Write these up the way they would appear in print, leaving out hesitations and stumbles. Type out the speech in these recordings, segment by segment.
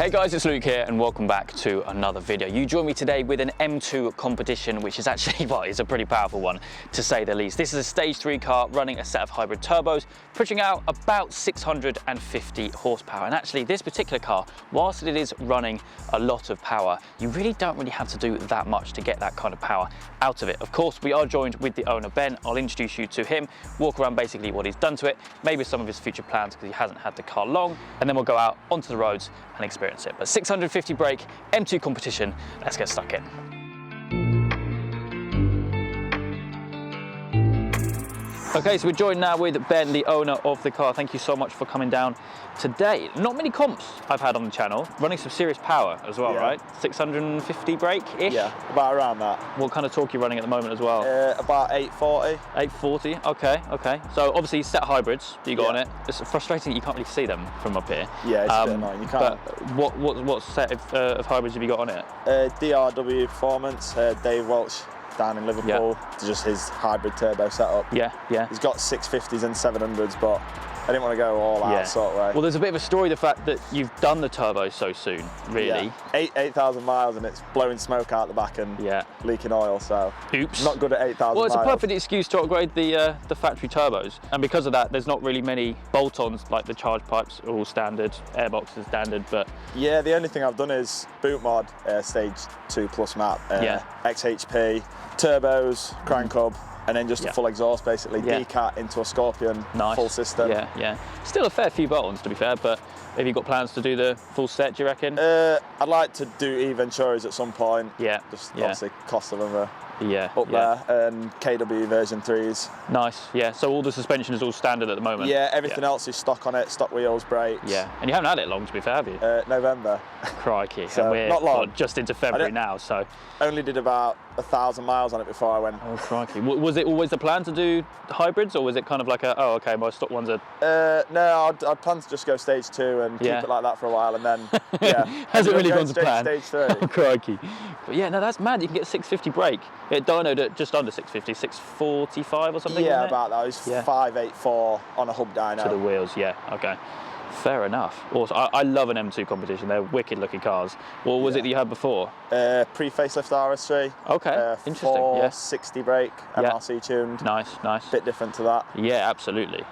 Hey guys, it's Luke here and welcome back to another video. You join me today with an M2 Competition, which is actually, well, it's a pretty powerful one to say the least. This is a stage 3 car running a set of hybrid turbos, pushing out about 650 horsepower. And actually this particular car, whilst it is running a lot of power, you don't really have to do that much to get that kind of power out of it. Of course, we are joined with the owner, Ben. I'll introduce you to him, walk around basically what he's done to it, maybe some of his future plans because he hasn't had the car long, and then we'll go out onto the roads and experience it. But 650 brake, M2 Competition, let's get stuck in. Okay, so we're joined now with Ben, the owner of the car. Thank you so much for coming down today. Not many comps I've had on the channel, running some serious power as well, right? 650 brake-ish? Yeah, about around that. What kind of torque are you running at the moment as well? About 840. 840, okay. So obviously set hybrids that you got on it. It's frustrating that you can't really see them from up here. Yeah, it's a bit annoying, you can't. But what set of hybrids have you got on it? DRW Performance, Dave Welch down in Liverpool, just his hybrid turbo setup. Yeah. He's got 650s and 700s, but I didn't want to go all out sort of way. Well, there's a bit of a story, the fact that you've done the turbo so soon, really. Yeah. 8,000 miles and it's blowing smoke out the back and leaking oil, so oops. Not good at 8,000 miles. Well, it's a perfect excuse to upgrade the factory turbos, and because of that, there's not really many bolt-ons, like the charge pipes are all standard, airbox is standard, but... Yeah, the only thing I've done is boot mod, stage 2 plus map, XHP, turbos, crank hub, and then just a full exhaust basically, decat into a Scorpion full system. Yeah. Still a fair few buttons to be fair, but have you got plans to do the full set, do you reckon? I'd like to do E-Venturas at some point. Just obviously cost of them are up there, and KW version 3s. Nice, so all the suspension is all standard at the moment? Yeah, everything else is stock on it, stock wheels, brakes. Yeah, and you haven't had it long to be fair, have you? November. Crikey, so and we're not long. Just into February now, so. Only did about 1,000 miles on it before I went. Oh crikey, was it always the plan to do hybrids, or was it kind of like my stock ones are... No, I'd plan to just go stage 2 and keep it like that for a while, and then, Hasn't really gone to plan. Stage 3. Oh crikey. But yeah, no, that's mad, you can get 650 brake. It dynoed at just under 650, 645 or something, yeah, about that. It was 584 on a hub dyno. To the wheels, okay. Fair enough. Also, I love an M2 Competition. They're wicked looking cars. What was it that you had before? Pre-facelift RS3. Okay, interesting. 460 brake, MRC tuned. Nice. Bit different to that. Yeah, absolutely.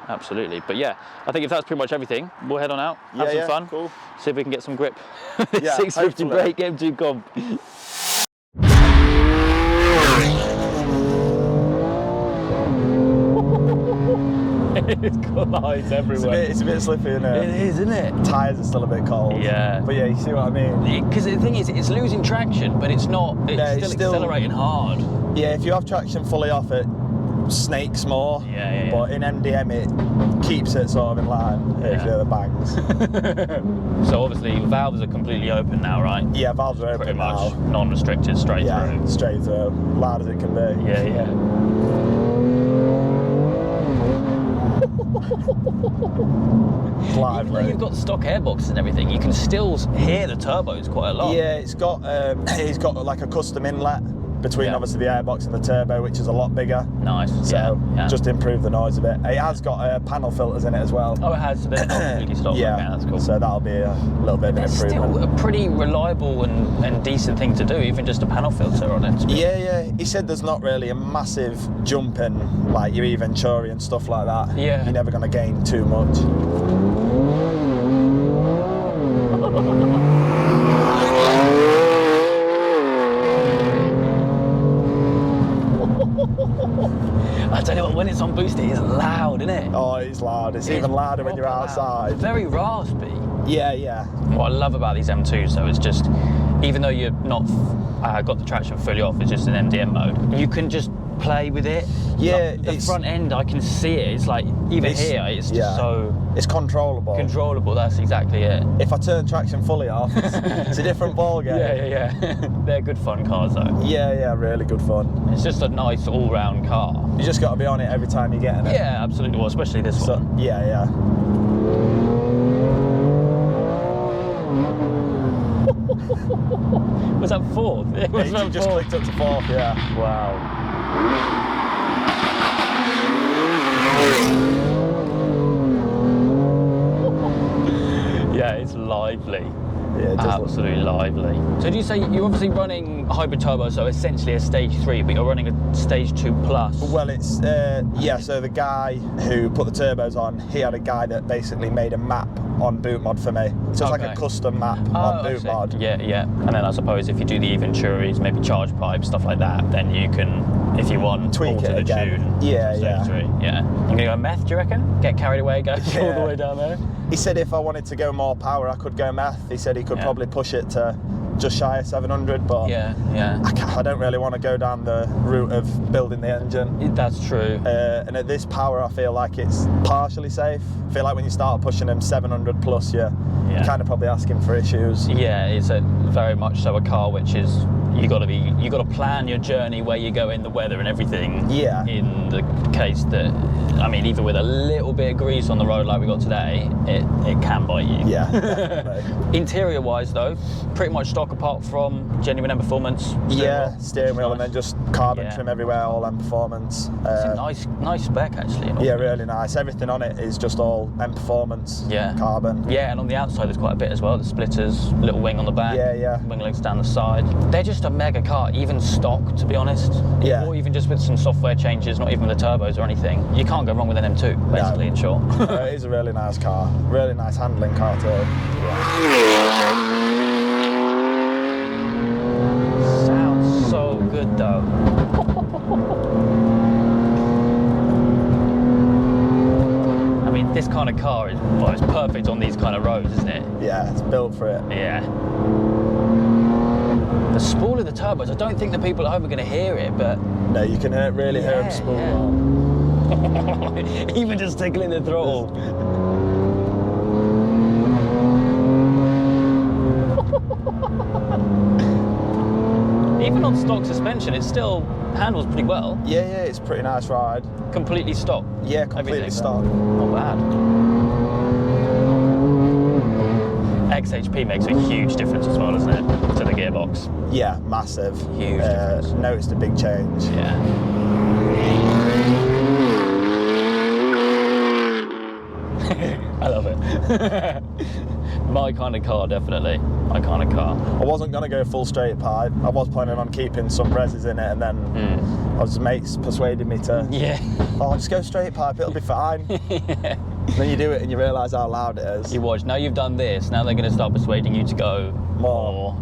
But yeah, I think if that's pretty much everything, we'll head on out, have some fun, cool. See if we can get some grip. 650 brake M2 Comp. It's glides everywhere. It's a bit slippy, isn't it? It is, isn't it? Tyres are still a bit cold. Yeah. But yeah, you see what I mean? Because the thing is, it's losing traction, but it's not, it's still accelerating hard. Yeah, if you have traction fully off, it snakes more. Yeah. But in MDM, it keeps it sort of in line if you hear the bangs. So obviously, valves are completely open now, right? Yeah, valves are open pretty now. much non-restricted, straight through. Straight through. Loud as it can be. Yeah. Even though you've got the stock airboxes and everything, you can still hear the turbos quite a lot. Yeah, it's got like a custom inlet between obviously the airbox and the turbo, which is a lot bigger. Nice. So just improve the noise a bit. It has got panel filters in it as well. Oh, it has. So they're not completely stock. Yeah, okay, that's cool. So that'll be a little bit of an improvement. Still a pretty reliable and decent thing to do, even just a panel filter on it. Yeah. He said there's not really a massive jump in like your E-Venturi and stuff like that. Yeah. You're never going to gain too much. I tell you what, when it's on boost, it is loud, isn't it? Oh, it's loud. It's even louder when you're outside. Loud. Very raspy. Yeah. What I love about these M2s, though, is just, even though you're not got the traction fully off, it's just in MDM mode, you can just play with it. Yeah, like the front end, I can see it. It's like, even here, it's just so... It's controllable. Controllable, that's exactly it. If I turn traction fully off, it's a different ballgame. Yeah. They're good fun cars, though. Yeah, really good fun. It's just a nice all-round car. You just got to be on it every time you get in it. Yeah, absolutely. Well, especially this one. Yeah. Was that fourth? It was just clicked up to fourth, yeah. Wow. Yeah, it's lively. Yeah, it does absolutely lively. So do you say you're obviously running a hybrid turbo, so essentially a stage 3, but you're running a stage 2 plus? Well, it's yeah. So the guy who put the turbos on, he had a guy that basically made a map on boot mod for me. So it's like a custom map on boot mod. Yeah, yeah. And then I suppose if you do the Venturis, maybe charge pipes, stuff like that, then you can, if you want, tweak alter it the again. tune. Yeah, yeah. Yeah. You're gonna go meth, do you reckon? Get carried away, go all the way down there? He said if I wanted to go more power, I could go meth. He said he could probably push it to just shy of 700, but I don't really want to go down the route of building the engine. That's true. And at this power, I feel like it's partially safe. I feel like when you start pushing them 700 plus, you're kind of probably asking for issues. Yeah, it's a very much so a car which is you got to plan your journey, where you go in, the weather and everything. Yeah. In the case that, I mean, even with a little bit of grease on the road like we got today, it can bite you. Yeah, definitely. Interior wise though, pretty much stock apart from genuine M Performance. Steering wheel, and then just carbon trim everywhere, all M Performance. It's a nice spec actually. Yeah, really nice. Everything on it is just all M Performance. Carbon. Yeah, and on the outside there's quite a bit as well. The splitters, little wing on the back. Wing legs down the side. They're just a mega car, even stock, to be honest. Yeah. Or even just with some software changes, not even the turbos or anything. You can't go wrong with an M2, basically, in short. It is a really nice car. Really nice handling car too. Sounds so good though. I mean, this kind of car is it's perfect on these kind of roads, isn't it? Yeah, it's built for it. Yeah. The spool of the turbos, I don't think the people at home are going to hear it, but... No, you can really hear them spool. Even just tickling the throttle. Even on stock suspension, it still handles pretty well. Yeah, it's a pretty nice ride. Completely stock? Yeah, completely stock. Not bad. XHP makes a huge difference as well, doesn't it, to the gearbox? Yeah, massive. Huge difference. Noticed a big change. Yeah. I love it. My kind of car, definitely. My kind of car. I wasn't going to go full straight pipe. I was planning on keeping some reses in it, and then I was mates persuaded me to, just go straight pipe, it'll be fine. Then you do it and you realise how loud it is. You watch, now you've done this, now they're going to start persuading you to go more.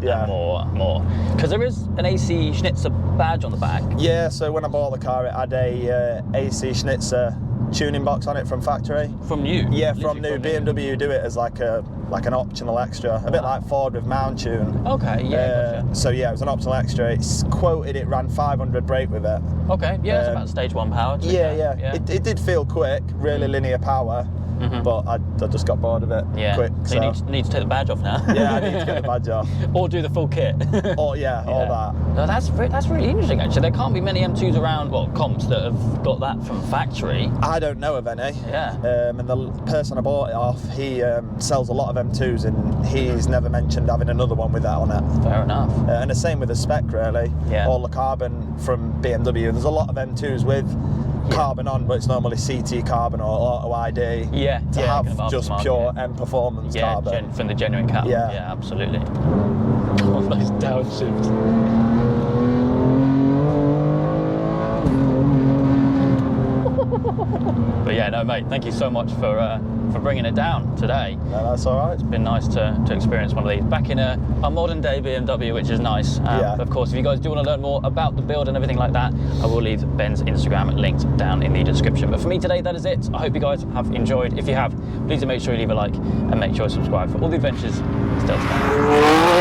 Because there is an AC Schnitzer badge on the back. Yeah, so when I bought the car, it had a AC Schnitzer tuning box on it from factory. From new? Yeah, from new. BMW do it as like an optional extra, a bit like Ford with mount tune. Okay, gotcha. So yeah, it was an optional extra. It's quoted it ran 500 brake with it. Okay, it's about stage 1 power. Yeah. It did feel quick, really linear power. But I just got bored of it quick. So you need to take the badge off now. Yeah, I need to get the badge off. Or do the full kit. All that. No, that's really interesting actually. There can't be many M2s around, comps that have got that from factory. I don't know of any. Yeah. And the person I bought it off, he sells a lot of M2s, and he's never mentioned having another one with that on it. Fair enough. And the same with the spec, really. Yeah. All the carbon from BMW. There's a lot of M2s with carbon on, but it's normally CT carbon or auto ID. To have just pure M Performance carbon. From the genuine carbon. Yeah, absolutely. Oh, nice downshift. But yeah, no, mate, thank you so much for bringing it down today. No, that's all right. It's been nice to experience one of these back in a modern day BMW, which is nice. Of course, if you guys do want to learn more about the build and everything like that, I will leave Ben's Instagram linked down in the description. But for me today, that is it. I hope you guys have enjoyed. If you have, please do make sure you leave a like and make sure you subscribe for all the adventures still to come.